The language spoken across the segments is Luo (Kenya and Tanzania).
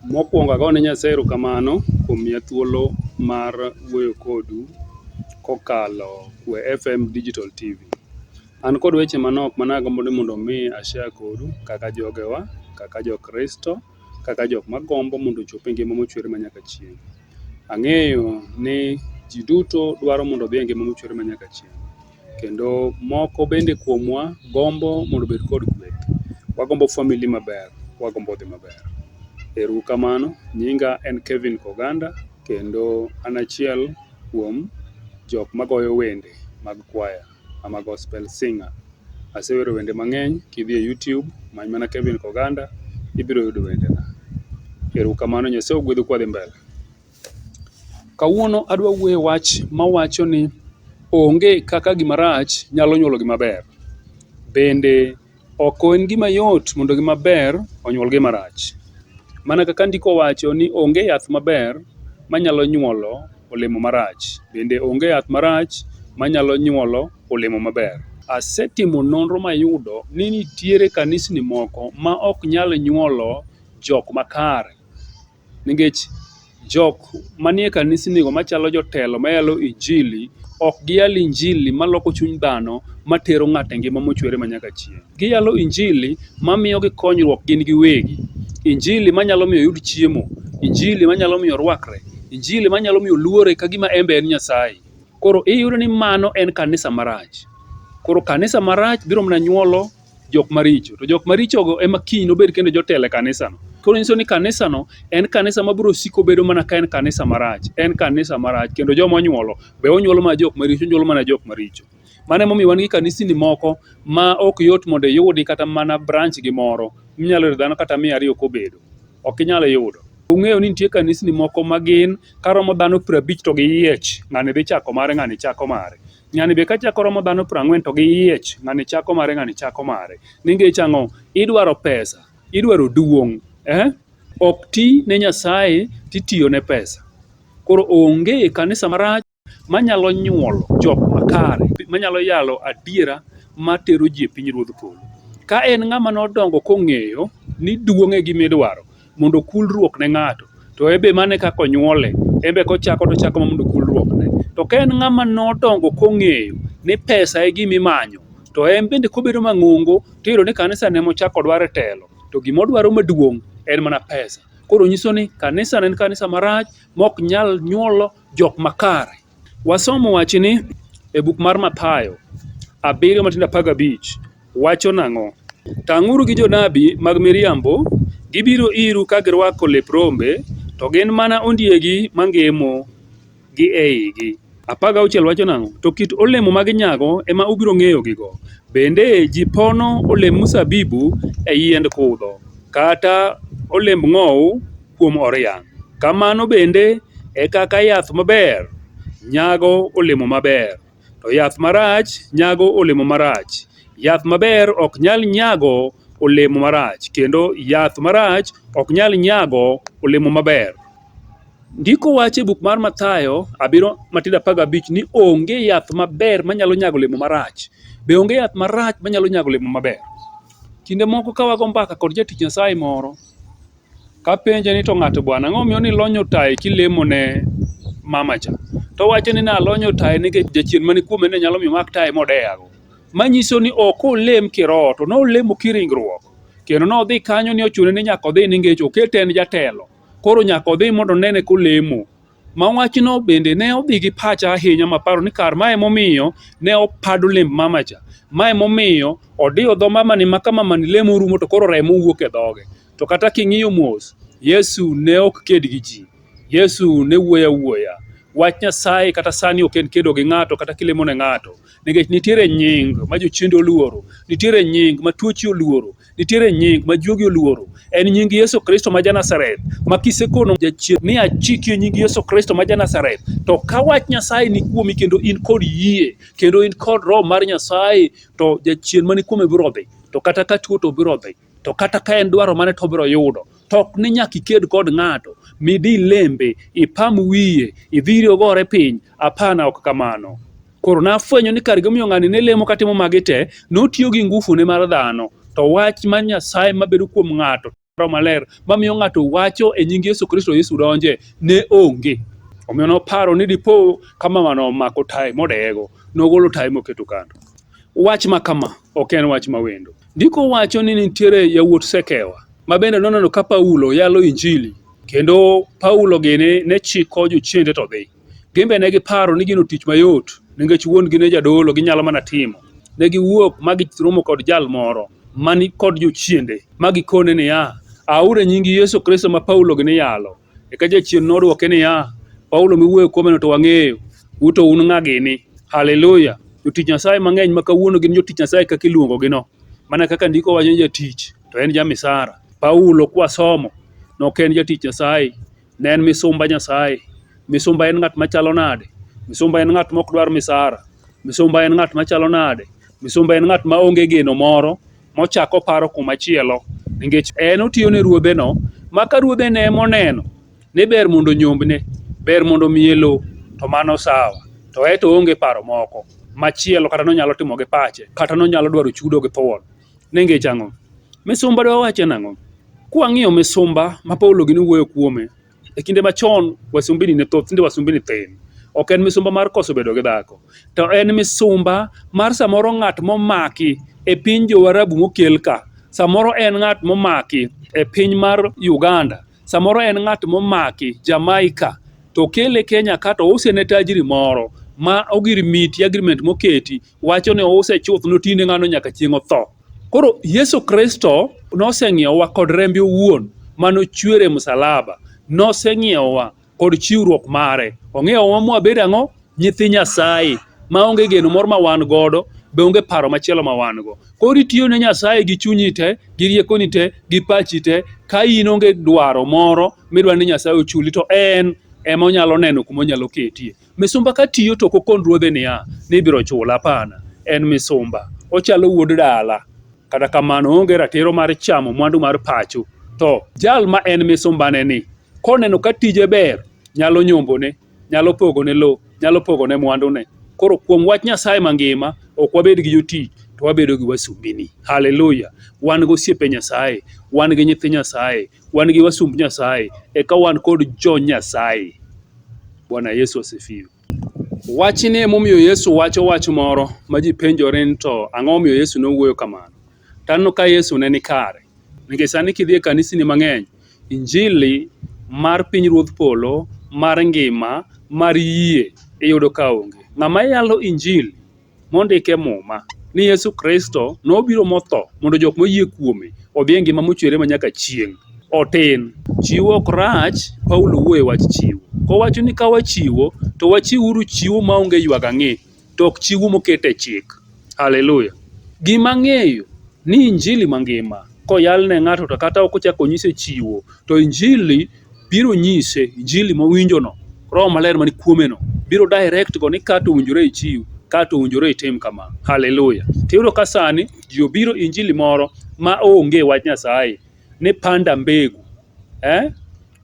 Mokwongo agone Nyasaye erokamano kuom miya thuolo mar wuoyo kodu kokalo kwe FM Digital TV. An kod weche manok managombo ni mondo mi ashare kodu kaka jogewa, kaka jokristo, kaka jok magombo mondo ochop e ngima mochwere manyaka chieng'. Ang'eyo ni ji duto dwaro mondo odhi e ngima mochwere manyaka chieng'. Kendo moko bende kuomwa gombo mondo obed kod gweth. Wagombo family maber, wagombo dhi maber. Erokamano, nyinga en Kevin Koganda kendo an achiel kuom jok magoyo wende mag kwaya ama gospel singer. Asewero wende mang'eny, kidhi e YouTube many mana Kevin Koganda ibiro yudo wendena. Erokamano, Nyasaye ogwedhu kwadhi mbele. Kawuono adwa wuoyo wach mawacho ni onge kaka gima rach nyalo nyuolo gima ber. Bende ok en gima yot mondo gima ber onyuol gima rach. Mana kaka ndiko wacho ni onge yath maber manyalo nyuolo olemo marach. Bende onge yath marach manyalo nyuolo olemo maber. Asetimo nonro mayudo ni nitiere kanisni moko ma ok nyal nyuolo jok makare. Nikech jok manie kanisnigo machalo jotelo mayalo injili ok giyal injili maloko chuny dhano matero ng'ato e ngima mochwere manyaka chieng'. Giyalo injili mamiyogi konyruok gin giwegi. Injili manyalo miyo oyud chiemo, injili manyalo miyo orwakre, injili manyalo miyo luore ka gima en be en Nyasaye. Koro iyudo ni mano en kanisa marach. Koro kanisa marach biro mana nyuolo jok maricho. To jok marichogo ema kiny nobed kendo jotelo e kanisano. Koro nyiso ni kanisano en kanisa mabiro siko bedo mana ka en kanisa marach. En kanisa marach kendo joma onyuolo be onyuolo mana jok maricho, onyuolo mana jok maricho. Mano emomiyo wan gi kanisni moko ma ok yot mondo iyudi kata mana branch gi moro minyalo yudo dhano kata 200 kobedo. Ok inyal yudo. Ung'eyo ni nitie kanisni moko magin karomo dhano 50 to giyiech, ng'ani dhi chako mare, ng'ani chako mare. Ng'ani be kachako romo dhano 40 to giyiech, ng'ani chako mare, ng'ani chako mare. Nikech ang'o? Idwaro pesa, idwaro duong'. Ok ti ne Nyasaye titiyo ne pesa. Koro onge kanisa marach manyalo nyuolo jok makare, manyalo yalo adiera matero ji e piny ruodh polo. Ka en ng'ama nodongo kong'eyo ni duong' e gimidwaro mondo kulruok ne ng'ato, to ebe mane kaka onyuole, ebe kochako to chako mondo kulruok ne. To ka en ng'ama nodongo kong'eyo ni pesa e gimimanyo, to en bende kobedo mang'ongo, tiyudo ni kanisa ne mochako dware telo, to gimodwaro maduong' en mana pesa. Koro nyiso ni kanisa en kanisa marach mok nyal nyuolo jok makare. Wasomo wachni e buk mar Mathayo 7:15 wacho nang'o? Tang'uru gi jonabi mag miriambo, gibiro iru ka girwako lep rombe, to gin mana ondiegi mangemo gi eigi. 16 wacho nang'o? To kit olemo ma ginyago ema ubiro ng'eyo gigo. Bende ji pono olemb mzabibu e yiend kudho, kata olemb ng'owu kuom oriang'. Kamano bende e kaka yath maber nyago olemo maber, to yath marach nyago olemo marach. Yath maber ok nyal nyago olemo marach, kendo yath marach ok nyal nyago olemo maber. Ndiko wache buk mar Mathayo 7:15 ni onge yath maber manyalo nyago olemo marach. Be onge yath marach manyalo nyago olemo maber. Kinde moko ka wago mbaka kod jatich Nyasaye moro, kapenje ni to ng'ato bwana, ang'o miyo ni lonyo taye kilemo ne mama cha? To wacho ni nalonyo taye nikech jachien mani kuome ne nyalo miyo mak taye modeyago. Manyiso ni ok olem kiroho, to nolemo kiringruok. Kendo nodhi kanyo ni ochune ni nyaka odhi nikech okete en jatelo. Koro nyaka odhi mondo nene kolemo. Ma wachno bende ne odhi gi pacha ahinya maparo ni kar ma emomiyo ne opado lemb mama cha. Ma emomiyo odiyo dho mama ni maka mama ni lemo rumo to koro remo wuok e dhoge. To kata king'iyo mos, Yesu ne ok ked gi ji. Yesu ne wuoya wuoya. Wach Nyasaye kata sani ok en kedo gi ng'ato kata kilemo ne ng'ato. Nikech nitiere nying ma jochiende oluoro, nitiere nying ma tuochi oluoro, nitiere nying ma juogi oluoro. En nying Yesu Kristo ma Janazareth, ma kisekono jachien ni achiki nying Yesu Kristo ma Janazareth, to ka wach Nyasaye ni kuomi kendo in kod yie, kendo in kod roho mar Nyasaye, to jachien mani kuome biro dhi, to kata ka tuo to biro dhi, to kata ka en dwaro mane to biro yudo. To ok ni nyaka iked kod ng'ato, midi lembe, ipam wiye, idhiri ogore piny, apana ok kamano. Koro nafwenyo ni kar gimomiyo ng'ani ne lemo katimo magi te, notiyo gi ngufu ne mar dhano, to wach mar Nyasaye mabedo kuom ng'ato maler mamiyo ng'ato wacho e nying Yesu Kristo Yesu donje ne onge. Omiyo noparo ni dipo ka mamano omako tayi modeyego, nogolo tayi moketo kando. Wach ma kama ok en wach mawendo. Ndiko wacho ni nitiere yawuot Sekewa ma bende noneno ka Paulo yalo injili, kendo Paulo gini ne chiko jochiende to dhi. Gimbe ne giparo ni gino tich mayot, nikech wuon gi ne jadolo, ginyalo mana timo. Ne giwuok ma giromo kod jal moro mani kod jochiende ma gikone niya, aure nying Yesu Kristo ma Paulo gini yalo. Eka jachien nodwoke niya, Paulo miwuoyo kuome to wang'eyo, uto un ng'a gini? Haleluya. Jotich Nyasaye mang'eny ma kawuono gin jotich Nyasaye kaka iluongo gino, mana kaka ndiko wacho ni jatich to en jamisara. Paulo kwasomo nok en jatich Nyasaye, ne en misumba Nyasaye. Misumba en ng'at machalo nade? Misumba en ng'at mok dwar misara. Misumba en ng'at machalo nade? Misumba en ng'at ma onge geno moro mochako paro kumachielo, nikech en otiyo ne ruodheno, ma ka ruodhe ne moneno ni ber mondo nyombne, ber mondo miye lo, to mano sawa. To eto onge paro moko machielo, kata nonyalo timo gi pache, kata nonyalo dwaro chudo gi thuon. Nikech ang'o? Misumba dwa wache nang'o? Kwang'iyo misumba ma Paulo gini wuoyo kuome, e kinde machon wasumbini ne thoth, tinde wasumbini thin. Ok en misumba mar koso bedo gi dhako, to en misumba mar samoro ng'at momaki e piny jo-Arabu mokel ka. Samoro en ng'at momaki e piny mar Uganda. Samoro en ng'at momaki Jamaica, to kele Kenya ka to use ne tajiri moro ma ogirimiti agreement moketi wacho ni ouse chuth notine ng'ano nyaka chieng' otho. Koro Yesu Kristo noseng'iewa kod rembe owuon manochwere msalaba, noseng'iewa kod chiwruok mare. Ong'iewa mwabed ang'o? Nyithi Nyasaye maonge geno moro ma wan godo, be onge paro machielo ma wan go. Koro itiyo ne Nyasaye gi chunyi te, gi riekoni te, gi pachi te, ka in onge dwaro moro midwa ni Nyasaye ochuli, to en ema onyalo neno kuma onyalo ketie. Misumba ka tiyo to kokon ruodhe niya, ni ibiro chula, pana. En misumba, ochalo wuod dala, kata kamano onge ratiro mar chamo mwandu mar pacho. To jal ma en misumbane ni, koneno ka tije ber, nyalo nyombone, nyalo pogone lo, nyalo pogone mwandune. Koro kuom wach Nyasaye mangima, ok wabed gi jotich, to wabedo gi wasumbini. Haleluya. Wan gosiepe Nyasaye, wan gi nyithi Nyasaye, wan gi wasumb Nyasaye, eka wan kod jo Nyasaye. Bwana Yesu asifiwe. Wachni emomiyo Yesu wacho wach moro ma ji penjore ni to ang'o omiyo Yesu nowuoyo kamano. Tanno ka Yesu ne ni kare, nikech sani kidhi e kanisni mang'eny, injili mar pinyruodh polo, mar ngima, mar yie iyudo ka onge. Ng'ama yalo injili mondike muma ni Yesu Kristo nobiro motho mondo jok moyie kuome odhi e ngima mochwere manyaka chieng', otin. Chiwo ok rach. Paulo wuoyo wach chiwo, kowacho ni ka wachiwo to wachiwuru chiwo maonge ywaga ng'e, to ok chiwo mokete chik. Haleluya. Gima ng'eyo ni injili mangima koyal ne ng'ato, to kata ok ochako nyise chiwo, to injili biro nyise, injili mowinjono, Roho Maler mani kuomeno biro direct go ni kato owinjore ichiw, kato owinjore itim kama. Haleluya. Tiyudo ka sani ji obiro injili moro ma onge wach Nyasaye ni panda mbegu.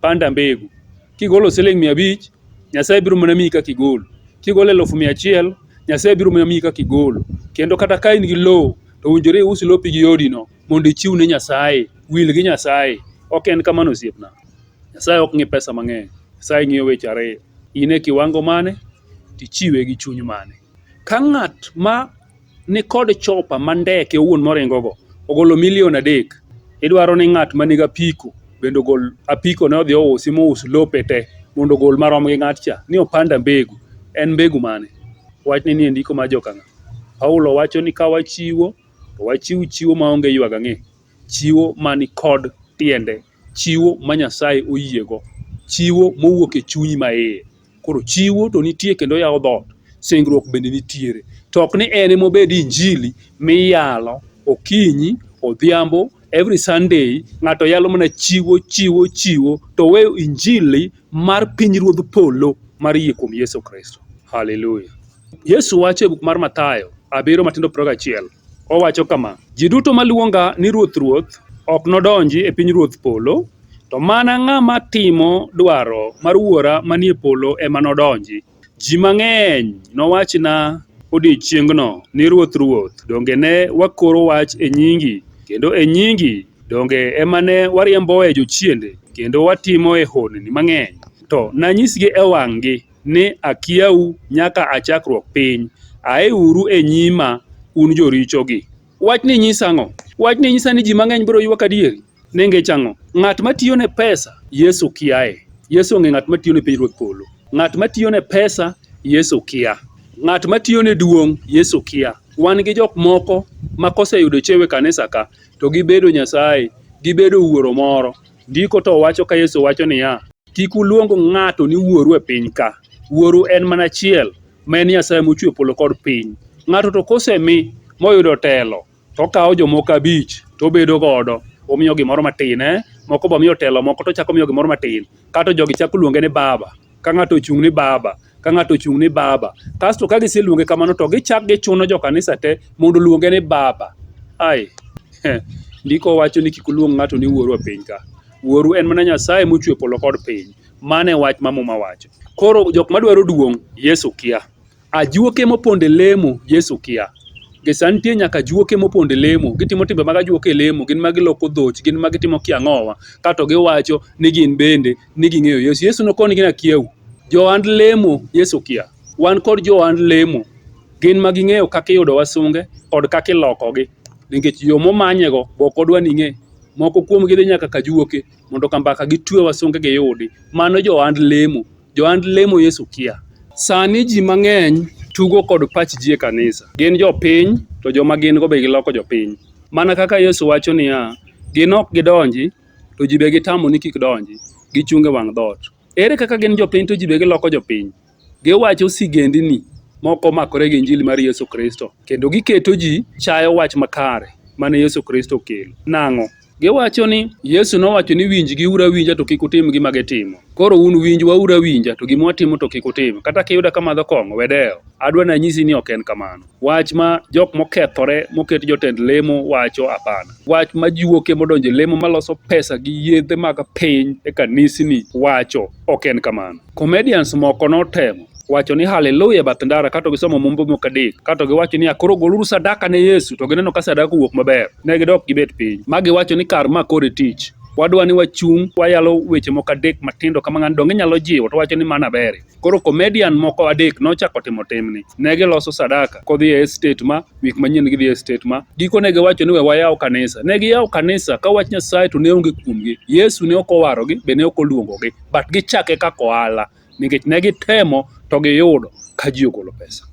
Panda mbegu. Kigolo siling 500, Nyasaye biro mana miyi kaka igolo. Kigolo 100,000, Nyasaye biro mana miyi kaka igolo. Kendo kata ka in gi lowo, to owinjore ius lopi gi odino mondo ichiw ne Nyasaye, wil gi Nyasaye. Ok en kamano osiepna. Nyasaye ok ng'i pesa mang'eny. Nyasaye ng'iyo weche ariyo. In e kiwango mane, tichiwe gi chuny mane. Ka ng'at ma ni kod chopa mandeke owuon moringogo ogolo 3 million, idwaro ni ng'at ma nigi apiko bendo gol apiko ne odhi ousi mous lope te mondo gol marom gi ng'at cha ni opanda mbegu. En mbegu mane? Wachni ni ndiko ma joka ng'a. Paulo wacho ni ka wachiwo, to wachiw chiwo maonge ywaga ng'e, chiwo mani kod tiende, chiwo ma Nyasaye oyiego, chiwo mowuok e chunyi maiye. Koro chiwo to nitie kendo yawo dhoot, singruok bende nitiere. To ok ni en mobed injili miyalo okinyi, odhiambo, every Sunday, ng'ato yalo mana chiwo, to weyo injili mar pinyruodh polo mar yie kuom Yesu Kristo. Haleluya. Yesu wacho e buk mar Mathayo 7:21, owacho kama: ji duto maluonga ni Ruoth, Ruoth ok nodonji e pinyruodh polo, to mana ng'ama timo dwaro mar Wuora manie polo ema nodonji. Ji mang'eny nowachna odiechiengno ni Ruoth, Ruoth, donge ne wakoro wach e nyingi, kendo e nyingi donge emane wariemboe jochiende kendo watimo e honni mang'eny. To nanyisgi e wang'gi ni akiau nyaka achakruok piny, aeuru e nyima un jorichogi. Wachni nyisa ang'o? Wachni nyisa ni ji mang'eny biro ywak adieri. Nikech ang'o? Ng'at matiyo ne pesa, Yesu kiaye. Yesu ong'e ng'at matiyo ne pinyruodh polo. Ng'at matiyo ne pesa, Yesu kia. Ng'at matiyo ne duong', Yesu kia. Wan gi jok moko ma koseyudo chewe kanisa ka, to gibedo Nyasaye, gibedo wuoro moro. Ndiko to wacho ka Yesu wacho niya, kik uluong ng'ato ni wuoru e piny ka. Wuoru en mana achiel, ma en Nyasaye mochweyo polo kod piny. Ng'ato to kosemi moyudo telo, to kawo jomoko 5 to bedo godo, omiyo gimoro matin, moko bo miyo telo, moko to chako miyo gimoro matin. Kato jogi chako luonge ni baba, ka ng'ato ochung' ni baba, ka ng'ato ochung' ni baba. Kasto ka giseluonge kamano to gichak gichuno jo kanisa te mondo luonge ni baba. Ai, ndiko wacho ni kik uluong ng'ato ni wuoru e piny ka. Wuoru en mana Nyasaye mochweyo polo kod piny. Mane wach ma Muma wacho. Koro jok madwaro duong', Yesu kia. Ajuoke moponde lemo, Yesu kia. Gisantie nyaka juoke moponde lemo, gitimo timbe mag ajuoke lemo, gin magiloko dhoch, gin magitimo kiang'owa, kato giwacho ni gin bende ni ging'eyo Yesu. Yesu nokoni gin akieu. Johand lemo, Yesu kia. Wan kod johand lemo, gin maging'eyo kaka iyudo wasunge kod kaka ilokogi. Nikech yo momanyego bok odwa ni ng'e. Moko kuom gidhi nyaka ka juoke mondo kambaka gitwe wasunge giyudi. Mano johand lemo. Johand lemo Yesu kia. Sani ji mang'eny tugo kod pach ji e kanisa. Gin jopiny, to joma gin go be giloko jopiny. Mana kaka Yesu wacho niya, gin ok gidonji, to ji be gitamo ni kik donji, gichunge wang' dhoot. Ere kaka gin jopiny to ji be giloko jopiny? Giwacho sigendni moko makore gi injili mar Yesu Kristo, kendo giketo ji chayo wach makare mane Yesu Kristo okelo. Nang'o? Giwacho ni Yesu nowacho ni winjgi ura winja to kik utim gima gitimo. Koro un winjwa ura winja to gima watimo to kik utim. Kata kiyuda kamadho kong'o wedewo. Adwa nanyisi ni ok en kamano. Wach ma jok mokethore moket jotend lemo wacho apana. Wach ma juoke modonje lemo maloso pesa gi yedhe mag piny e kanisni wacho ok en kamano. Comedians moko notemo wacho ni haleluya bath ndara kato gisomo Mumbo moko 3 kato giwacho ni akoro goluru sadaka ne Yesu to gineno ka sadaka wuok maber. Ne gidok gibet piny. Magi wacho ni kar ma kore tich. Wadwa ni wachung' wayalo weche moko 3 matindo kama ng'an donge nyalo jiwo to wacho ni mana bere. Koro comedian moko 3 nochako timo timni. Ne giloso sadaka kodhi e estate ma wik manyien gidhi e estate ma giko ne giwacho ni we wayaw kanisa. Ne giyaw kanisa ka wach Nyasaye to ne onge kuomgi. Yesu ne ok owarogi be ne ok oluongogi, but gichake kaka ohala nikech ne gitemo to giyudo ka ji ogolo pesa.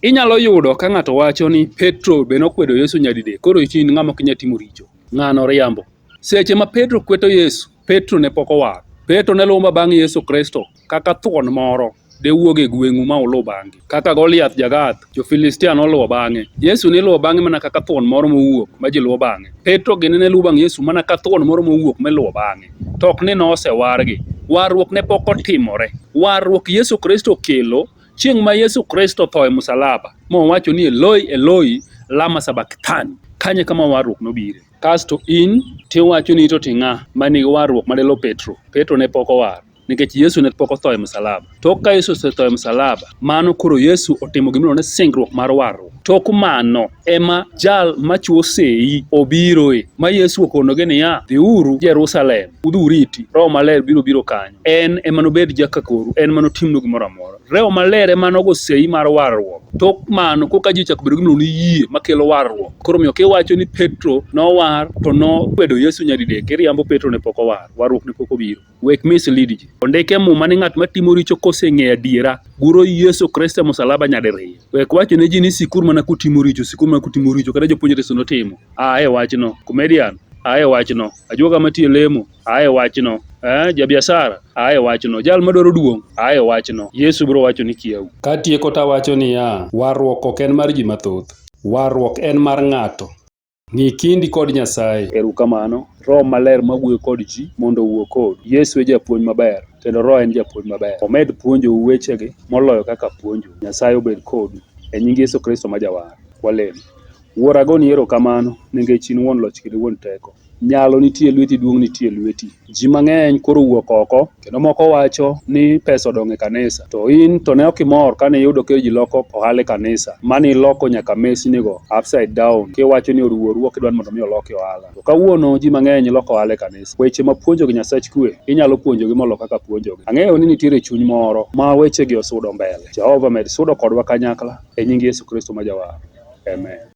Inyalo yudo ka ng'ato wacho ni Petro be nokwedo Yesu nyadidek, koro in ng'ama ok nyal timo richo. Ng'ano riambo. Seche ma Petro kweto Yesu, Petro ne pok owar. Petro ne luwo bang' Yesu Kristo kaka thuon moro de wuog e gweng'u ma oluw bang'e. Kaka Goliath Jagath, jo-Filistia noluwo bang'e. Yesu ne luwo bang'e mana kaka thuon moro mowuok ma ji luwo bang'e. Petro gini ne luwo bang' Yesu mana kaka thuon moro mowuok ma luwo bang'e. To ok ni nosewargi. Warruok ne pok otimore. Warruok Yesu Kristo kelo chieng' ma Yesu Kristo tho e msalaba. Mowacho ni Eloi, Eloi, lama sabakthani. Kanye kama warruok nobire. Kasto in tiwacho ni to ting'a manigi warruok madelo Petro. Petro ne pok owar. Nikech Yesu ne pok otho e msalaba. Tok ka Yesu osetho e msalaba, mano koro Yesu otimo gimoro ne singruok mar warruok. Tok mano ema jal machuo sei obiroe ma Yesu okonogi niya, dhiuru Jerusalem, udhu uriti, Roho Maler biro kanyo. En ema nobed jakakoru, en ema notimnu gimoro amora. Roho Maler ema nogo sei mar warruok. Tok mano koka ji chako bedo gimoro ni yie makelo warruok. Koro miyo kiwacho ni Petro nowar to nokwedo Yesu nyadidek, iriambo Petro ne pok owar, warruok ne pok obiro. Wek mislead ji. Ondike Muma ni ng'at matimo richo koseng'eyo adiera guro Yesu Kristo e msalaba nyadiriyo. Wek wacho ne ji ni sikur mana kutimo richo, kada jopuonjre sono timo. E wachno, comedian, e wachno, ajuoga matiyo lemo, e wachno, jabiasara, e wachno, jal madwaro duong', e wachno. Yesu biro wacho ni kieu. Katieko ta wacho ni warruok ok en mar ji mathoth. Warruok en mar ng'ato. Ng'i kindi kod Nyasaye. Erokamano. Roho Maler mawuoyo kod ji mondo owuo kod. Yesu e japuonj maber, kendo Roho en japuonj maber. Omed puonjo wechegi moloyo kaka puonjo. Nyasaye obed kodu. E nying Yesu Kristo ma jawar. Walem. Wuora goni erokamano nikech in wuon loch kendo wuon teko. nyalo nitie lweti, duong' nitie lweti. Ji mang'eny koro wuok oko, kendo moko wacho ni pesa odong' e kanisa. To in to ne ok imor kane iyudo ka ji loko ohala e kanisa, mane iloko nyaka mesnigo upside down, kiwacho ni oruo kidwa mondo mi oloki ohala. To kawuono ji mang'eny loko ohala e kanisa. Weche ma puonjogi Nyasach kwe, inyalo puonjogi molo kaka puonjogi. Ang'eyo ni nitiere chuny moro ma wechegi osudo mbele. Jehova med sudo kodwa kanyakla, e nying Yesu Kristo ma Jawar. Amen.